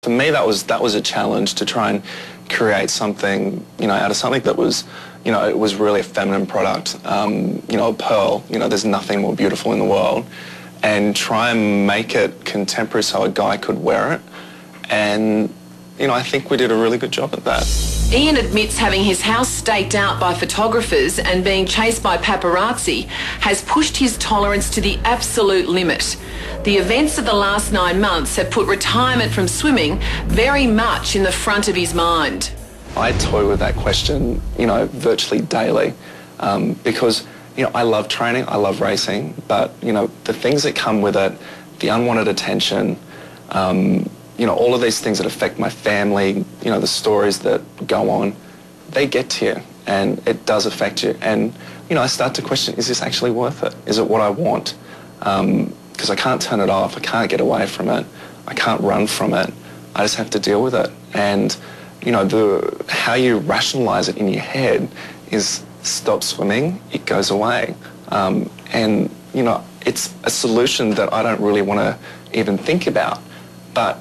For me, that was a challenge to try and create something, out of something that was, it was really a feminine product, a pearl, there's nothing more beautiful in the world, and try and make it contemporary so a guy could wear it. And, I think we did a really good job at that. Ian admits having his house staked out by photographers and being chased by paparazzi has pushed his tolerance to the absolute limit. The events of the last 9 months have put retirement from swimming very much in the front of his mind. I toy with that question, virtually daily, because, I love training, I love racing, but, the things that come with it, the unwanted attention, all of these things that affect my family, the stories that go on, they get to you and it does affect you. And, I start to question, is this actually worth it? Is it what I want? Because I can't turn it off, I can't get away from it, I can't run from it, I just have to deal with it. And, how you rationalise it in your head is stop swimming, it goes away. And, it's a solution that I don't really want to even think about. But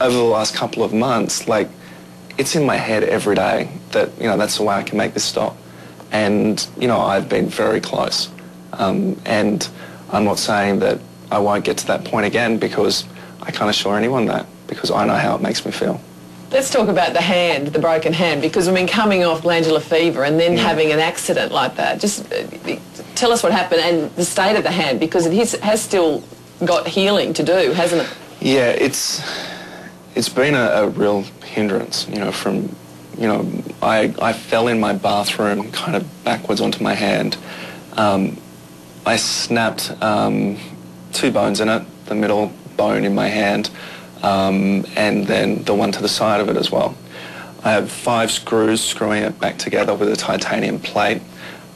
over the last couple of months, it's in my head every day that, that's the way I can make this stop. And, I've been very close. And I'm not saying that I won't get to that point again, because I can't assure anyone that, because I know how it makes me feel. Let's talk about the hand, the broken hand, because coming off glandular fever and then having an accident like that, just tell us what happened and the state of the hand, because it has still got healing to do, hasn't it? Yeah, it's been a real hindrance, from, I fell in my bathroom kind of backwards onto my hand. I snapped 2 bones in it, the middle bone in my hand, and then the one to the side of it as well. I have 5 screws screwing it back together with a titanium plate.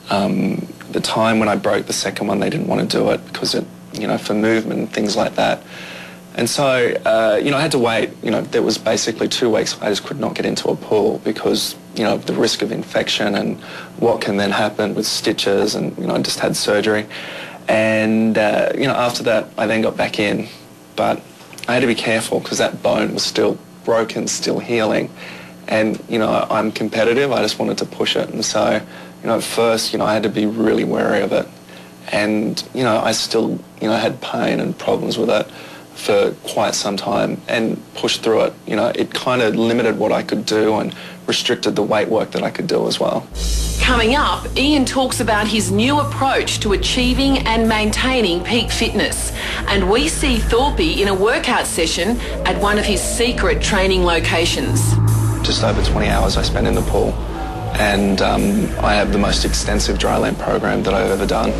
The time when I broke the second one, they didn't want to do it because it, for movement and things like that. And so, I had to wait. There was basically 2 weeks I just could not get into a pool because, of the risk of infection and what can then happen with stitches, and, I just had surgery. And, after that, I then got back in. But I had to be careful because that bone was still broken, still healing. And, I'm competitive. I just wanted to push it. And so, at first, I had to be really wary of it. And, I still, had pain and problems with it for quite some time and pushed through it. It kind of limited what I could do and restricted the weight work that I could do as well. Coming up, Ian talks about his new approach to achieving and maintaining peak fitness. And we see Thorpe in a workout session at one of his secret training locations. Just over 20 hours I spent in the pool, and I have the most extensive dryland program that I've ever done.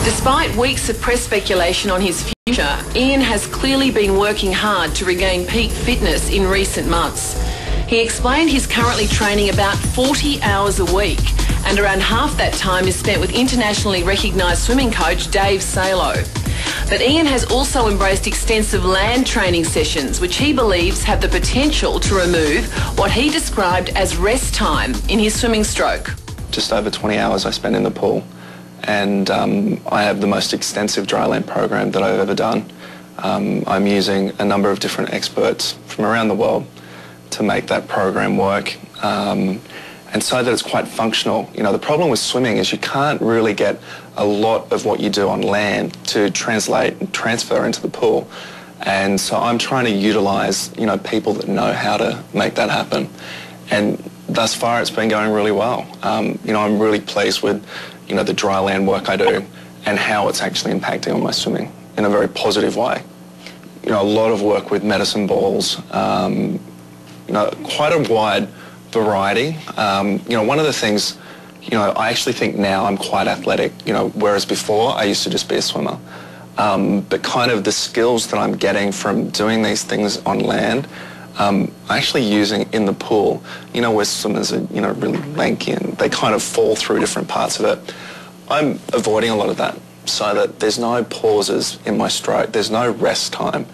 Despite weeks of press speculation on his future, Ian has clearly been working hard to regain peak fitness in recent months. He explained he's currently training about 40 hours a week, and around half that time is spent with internationally recognised swimming coach Dave Salo. But Ian has also embraced extensive land training sessions, which he believes have the potential to remove what he described as rest time in his swimming stroke. Just over 20 hours I spent in the pool. And I have the most extensive dryland program that I've ever done. I'm using a number of different experts from around the world to make that program work, and so that it's quite functional. The problem with swimming is you can't really get a lot of what you do on land to translate and transfer into the pool. And so I'm trying to utilise, people that know how to make that happen. And thus far it's been going really well. I'm really pleased with the dryland work I do and how it's actually impacting on my swimming in a very positive way. A lot of work with medicine balls, quite a wide variety. One of the things, I actually think now I'm quite athletic, whereas before I used to just be a swimmer. But kind of the skills that I'm getting from doing these things on land, I'm actually using in the pool, where swimmers are, really lanky and they kind of fall through different parts of it. I'm avoiding a lot of that so that there's no pauses in my stroke, there's no rest time.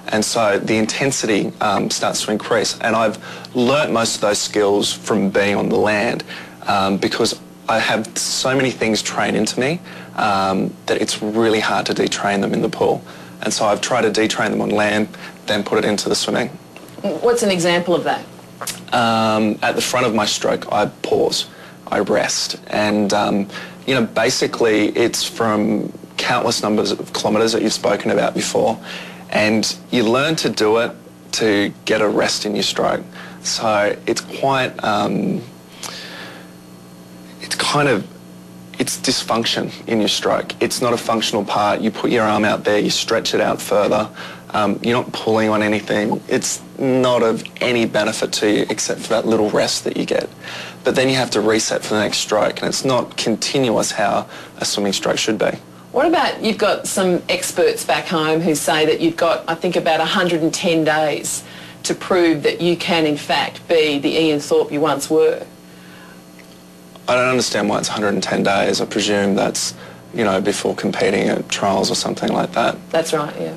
And so the intensity starts to increase. And I've learnt most of those skills from being on the land because I have so many things trained into me that it's really hard to detrain them in the pool. And so I've tried to detrain them on land, then put it into the swimming. What's an example of that? At the front of my stroke, I pause, I rest. And, you know, basically it's from countless numbers of kilometres that you've spoken about before. And you learn to do it to get a rest in your stroke. So it's quite, it's dysfunction in your stroke. It's not a functional part. You put your arm out there, you stretch it out further. You're not pulling on anything. It's not of any benefit to you except for that little rest that you get. But then you have to reset for the next stroke, and it's not continuous how a swimming stroke should be. What about, you've got some experts back home who say that you've got, I think, about 110 days to prove that you can, in fact, be the Ian Thorpe you once were. I don't understand why it's 110 days. I presume that's, you know, before competing at trials or something like that. That's right, yeah.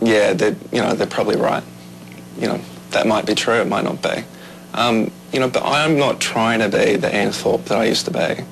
Yeah, they're probably right. You know, that might be true, it might not be. You know, but I'm not trying to be the Ian Thorpe that I used to be.